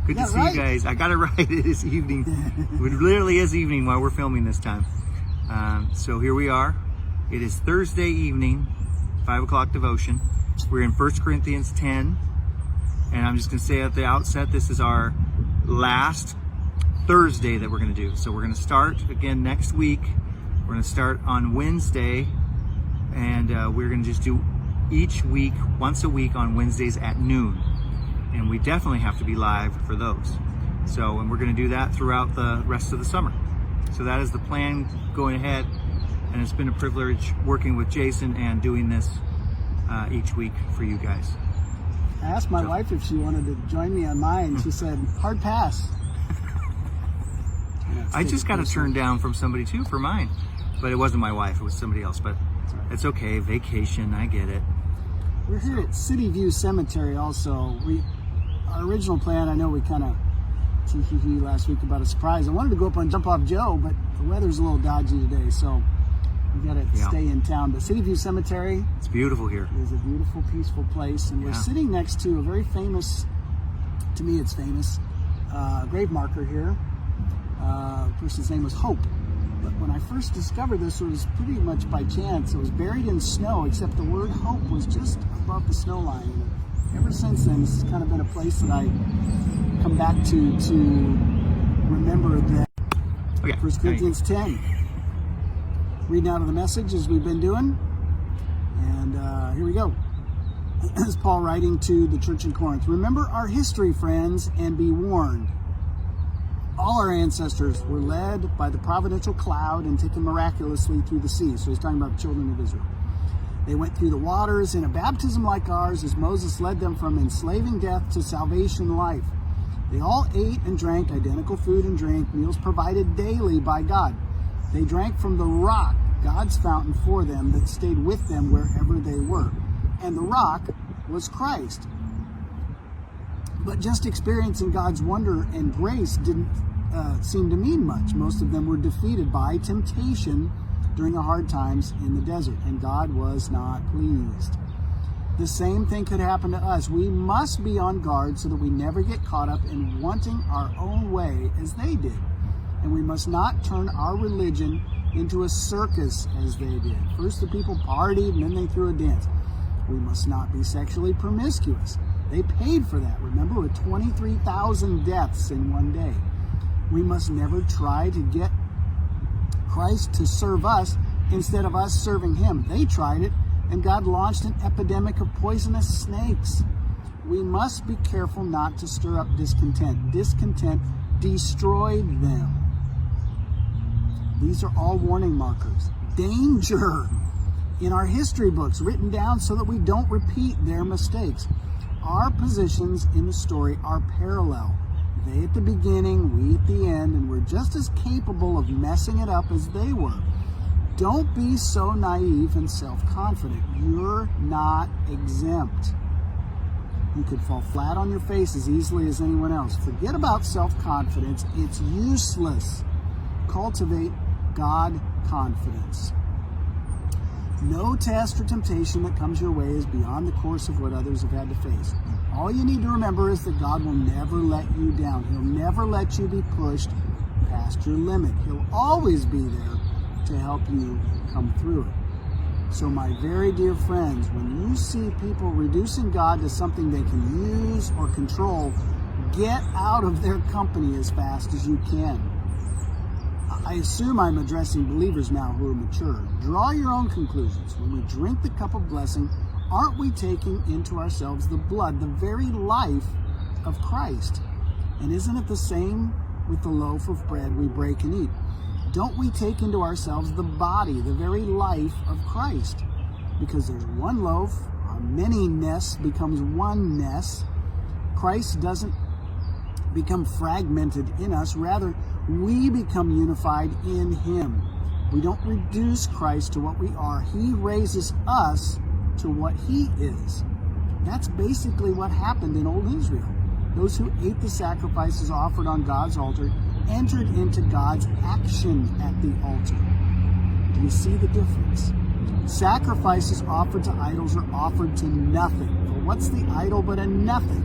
Good to see you guys. I got it right. It is evening. It literally is evening while we're filming this time. So here we are. It is Thursday evening, 5 o'clock devotion. We're in 1 Corinthians 10. And I'm just going to say at the outset, this is our last Thursday that we're going to do. So we're going to start again next week. We're going to start on Wednesday. And we're going to just do each week, once a week on Wednesdays at noon. And we definitely have to be live for those. So, and we're going to do that throughout the rest of the summer. So that is the plan going ahead. And it's been a privilege working with Jason and doing this each week for you guys. I asked my wife if she wanted to join me on mine. She said, hard pass. I just got a turn down from somebody too for mine. But it wasn't my wife, it was somebody else. But it's okay, vacation, I get it. We're here at City View Cemetery also. Our original plan, I know we kind of tee-hee-hee last week about a surprise. I wanted to go up and jump off Joe, but the weather's a little dodgy today, so we got to stay in town. But City View Cemetery, it's beautiful here. It is a beautiful, peaceful place, and we're sitting next to a very famous, to me it's famous, grave marker here. The person's name was Hope. But when I first discovered this, it was pretty much by chance. It was buried in snow, except the word hope was just above the snow line. Ever since then, this has kind of been a place that I come back to remember that. 1 Corinthians 10. Reading out of the message as we've been doing. And here we go. This is Paul writing to the church in Corinth. Remember our history, friends, and be warned. All our ancestors were led by the providential cloud and taken miraculously through the sea. So he's talking about the children of Israel. They went through the waters in a baptism like ours as Moses led them from enslaving death to salvation life. They all ate and drank identical food and drink, meals provided daily by God. They drank from the rock, God's fountain for them, that stayed with them wherever they were. And the rock was Christ. But just experiencing God's wonder and grace didn't seem to mean much. Most of them were defeated by temptation during the hard times in the desert, and God was not pleased. The same thing could happen to us. We must be on guard so that we never get caught up in wanting our own way as they did. And we must not turn our religion into a circus as they did. First the people partied and then they threw a dance. We must not be sexually promiscuous. They paid for that, remember, with 23,000 deaths in one day. We must never try to get Christ to serve us instead of us serving him. They tried it, and God launched an epidemic of poisonous snakes. We must be careful not to stir up discontent. Discontent destroyed them. These are all warning markers. Danger in our history books, written down so that we don't repeat their mistakes. Our positions in the story are parallel. They at the beginning, we at the end, and we're just as capable of messing it up as they were. Don't be so naive and self-confident. You're not exempt. You could fall flat on your face as easily as anyone else. Forget about self-confidence. It's useless. Cultivate God confidence. No test or temptation that comes your way is beyond the course of what others have had to face. All you need to remember is that God will never let you down. He'll never let you be pushed past your limit. He'll always be there to help you come through it. So my very dear friends, when you see people reducing God to something they can use or control, get out of their company as fast as you can. I assume I'm addressing believers now who are mature. Draw your own conclusions. When we drink the cup of blessing, aren't we taking into ourselves the blood, the very life of Christ? And isn't it the same with the loaf of bread we break and eat? Don't we take into ourselves the body, the very life of Christ? Because there's one loaf, our many-ness becomes oneness. Christ doesn't become fragmented in us. Rather, we become unified in him. We don't reduce Christ to what we are. He raises us to what he is. That's basically what happened in old Israel. Those who ate the sacrifices offered on God's altar entered into God's action at the altar. Do you see the difference? Sacrifices offered to idols are offered to nothing. For what's the idol but a nothing?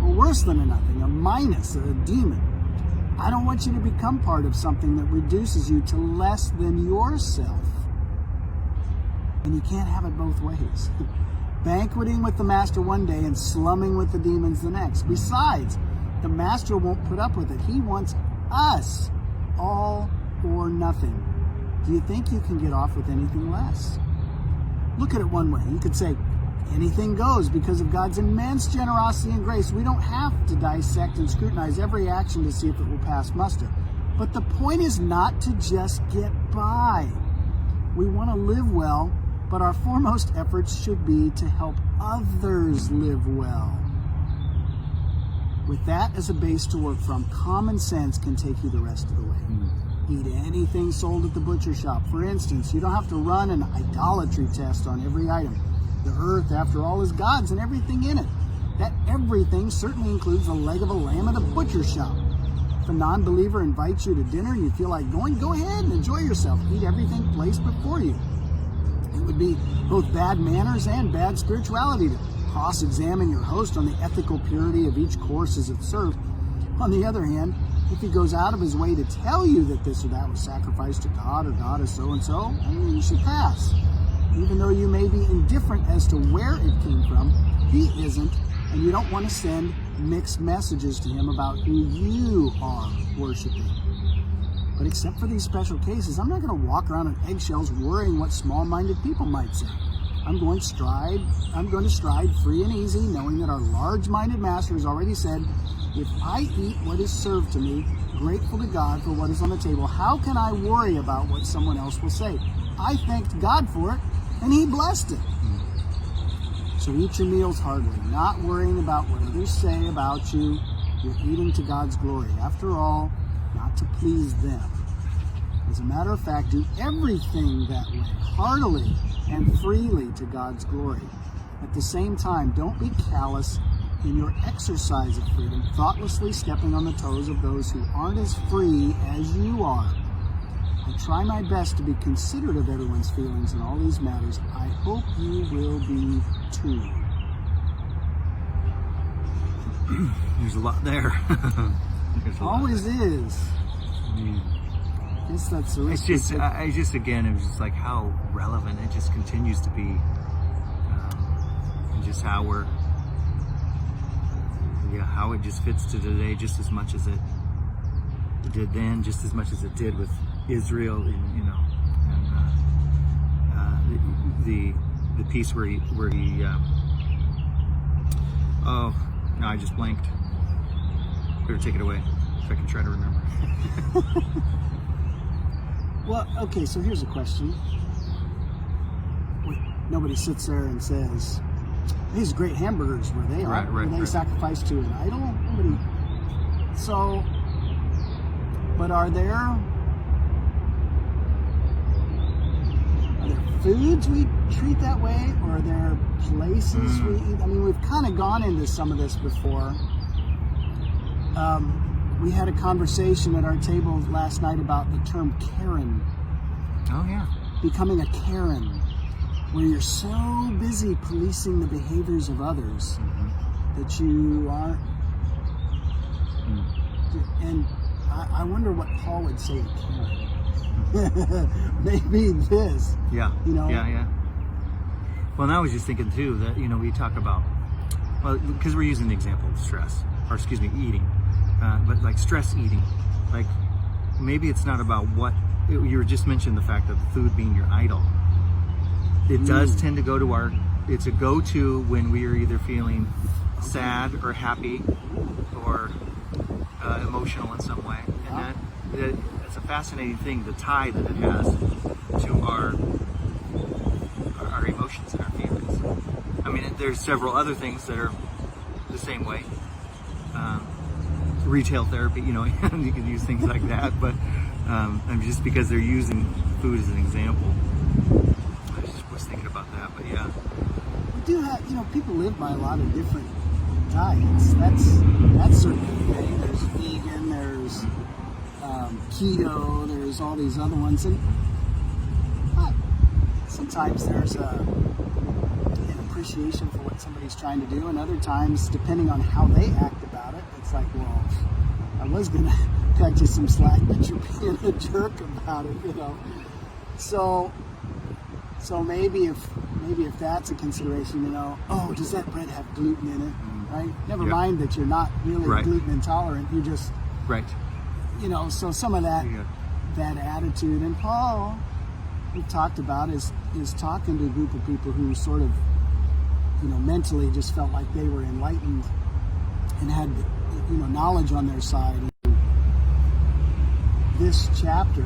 or worse than a nothing, a minus, a demon. I don't want you to become part of something that reduces you to less than yourself. And you can't have it both ways. Banqueting with the master one day and slumming with the demons the next. Besides, the master won't put up with it. He wants us, all or nothing. Do you think you can get off with anything less? Look at it one way. You could say, anything goes because of God's immense generosity and grace. We don't have to dissect and scrutinize every action to see if it will pass muster. But the point is not to just get by. We want to live well, but our foremost efforts should be to help others live well. With that as a base to work from, common sense can take you the rest of the way. Eat anything sold at the butcher shop. For instance, you don't have to run an idolatry test on every item. The earth, after all, is God's and everything in it. That everything certainly includes the leg of a lamb at a butcher shop. If a non-believer invites you to dinner and you feel like going, go ahead and enjoy yourself. Eat everything placed before you. It would be both bad manners and bad spirituality to cross-examine your host on the ethical purity of each course as it's served. On the other hand, if he goes out of his way to tell you that this or that was sacrificed to God or God is so-and-so, you should pass. Even though you may be indifferent as to where it came from, he isn't, and you don't want to send mixed messages to him about who you are worshiping. But except for these special cases, I'm not going to walk around on eggshells worrying what small-minded people might say. I'm going to stride free and easy, knowing that our large-minded master has already said, if I eat what is served to me, grateful to God for what is on the table, how can I worry about what someone else will say? I thanked God for it, and he blessed it. So eat your meals heartily, not worrying about what others say about you. You're eating to God's glory. After all, not to please them. As a matter of fact, do everything that way, heartily and freely to God's glory. At the same time, don't be callous in your exercise of freedom, thoughtlessly stepping on the toes of those who aren't as free as you are. I try my best to be considerate of everyone's feelings in all these matters. I hope you will be too. There's a lot there. Always is. I guess that's the it's just, again, it was just like how relevant it just continues to be, and just how how it just fits to today just as much as it did then, just as much as it did with Israel, and the piece where he oh no, I just blanked. Better take it away if I can try to remember. Well, okay, so here's a question. Nobody sits there and says, these great hamburgers, were they sacrificed to an idol? Nobody. So, but are there foods we treat that way, or are there places we eat? I mean, we've kind of gone into some of this before. We had a conversation at our table last night about the term Karen. Oh, yeah. Becoming a Karen, where you're so busy policing the behaviors of others that you aren't. And I wonder what Paul would say to Karen. Maybe this. Yeah. Yeah. Well, and I was just thinking too that we talk about, well, because we're using the example of stress, or eating, but like stress eating, like maybe it's not about what you were just mentioned, the fact of food being your idol. It does tend to go to it's a go-to when we are either feeling sad or happy or emotional in some way, and that's a fascinating thing, the tie that it has to our emotions and our feelings. I mean, there's several other things that are the same way. Retail therapy, you can use things like that, but just because they're using food as an example, I just was thinking about that. But yeah, we do have, people live by a lot of different diets. That's certainly a thing. There's vegan, there's keto, there's all these other ones, and sometimes there's an appreciation for what somebody's trying to do, and other times, depending on how they act I was going to cut you some slack, but you're being a jerk about it, So maybe if that's a consideration, oh, does that bread have gluten in it? Right? Never mind that you're not really gluten intolerant. You just, so some of that attitude. And Paul, we talked about, is talking to a group of people who sort of, mentally just felt like they were enlightened and had, knowledge on their side. This chapter,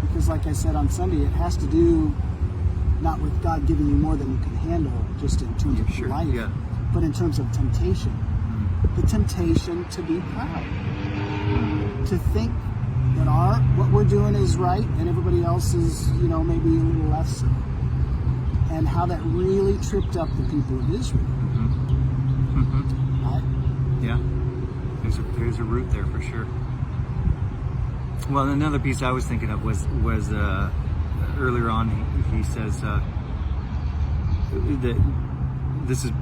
because like I said on Sunday, it has to do not with God giving you more than you can handle, just in terms of life, but in terms of temptation. The temptation to be proud, to think that what we're doing is right and everybody else is, maybe a little less so. And how that really tripped up the people of Israel. Right? Yeah, there's a root there for sure. Well, another piece I was thinking of was earlier on. He says that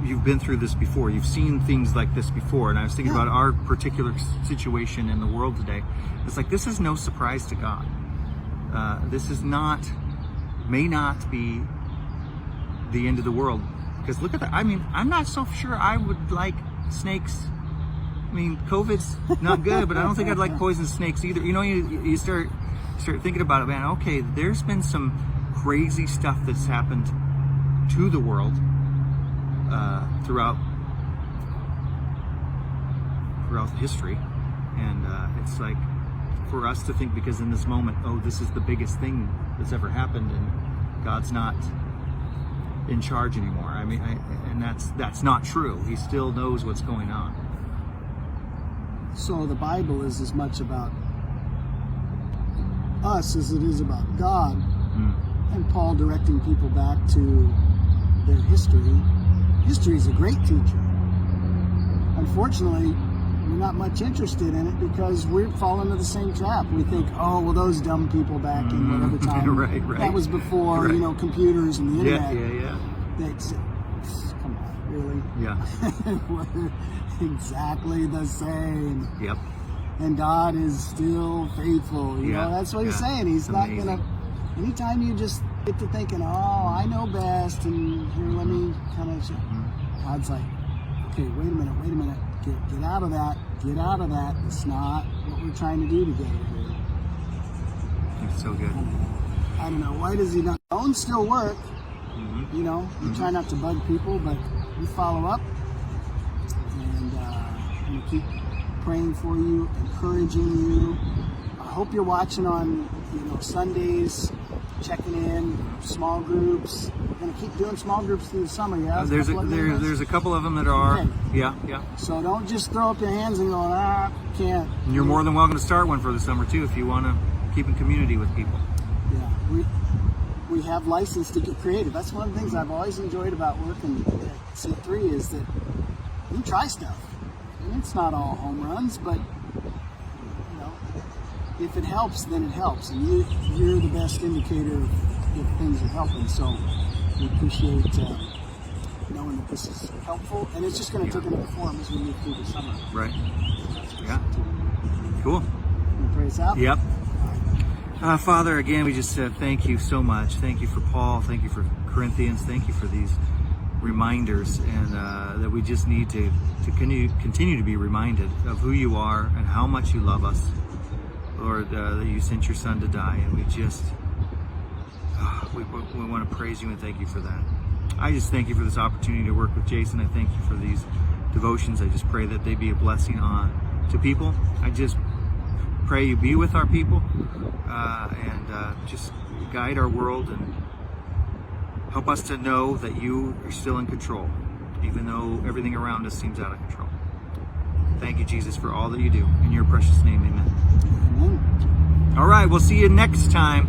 you've been through this before. You've seen things like this before. And I was thinking about our particular situation in the world today. It's like, this is no surprise to God. This may not be the end of the world. Because look at that. I mean, I'm not so sure I would like snakes. I mean, COVID's not good, but I don't think I'd like poisonous snakes either. You start thinking about it, man. Okay, there's been some crazy stuff that's happened to the world throughout history, and it's like for us to think, because in this moment, oh, this is the biggest thing that's ever happened, and God's not in charge anymore. I mean, and that's not true. He still knows what's going on. So the Bible is as much about us as it is about God. And Paul directing people back to their history. History is a great teacher. Unfortunately, we're not much interested in it because we're falling into the same trap. We think, oh, well, those dumb people back in whatever time. Right. That was before, computers and the internet. Yeah. Come on, really? Yeah. We're exactly the same. Yep. And God is still faithful. That's what he's saying. He's not going to... Anytime you just get to thinking, oh, I know best, and here, let me kind of... God's like, okay, wait a minute. Get out of that. Get out of that. It's not what we're trying to do together here. It's so good. I don't know. Why does he not? Phones still work. We try not to bug people, but we follow up. And I'm going to keep praying for you, encouraging you. I hope you're watching on, Sundays, checking in, small groups. We're going to keep doing small groups through the summer, yeah? There's a couple of them that are. Okay. Yeah. So don't just throw up your hands and go, can't. And you're more than welcome to start one for the summer, too, if you want to keep in community with people. Yeah. We have license to get creative. That's one of the things I've always enjoyed about working at C3 is that we try stuff. And it's not all home runs, but if it helps, then it helps. And you're the best indicator if things are helping. So we appreciate knowing that this is helpful. And it's just going to take another form as we move through the summer. Right. Yeah. Cool. Can you pray us out? Yep. Father, again, we just thank you so much. Thank you for Paul. Thank you for Corinthians. Thank you for these reminders, and that we just need to continue to be reminded of who you are and how much you love us, Lord, that you sent your son to die, and we just we want to praise you and thank you for that. I just thank you for this opportunity to work with Jason. I thank you for these devotions. I just pray that they be a blessing to people. I just pray you be with our people and just guide our world and help us to know that you are still in control, even though everything around us seems out of control. Thank you, Jesus, for all that you do. In your precious name, amen. Amen. All right, we'll see you next time.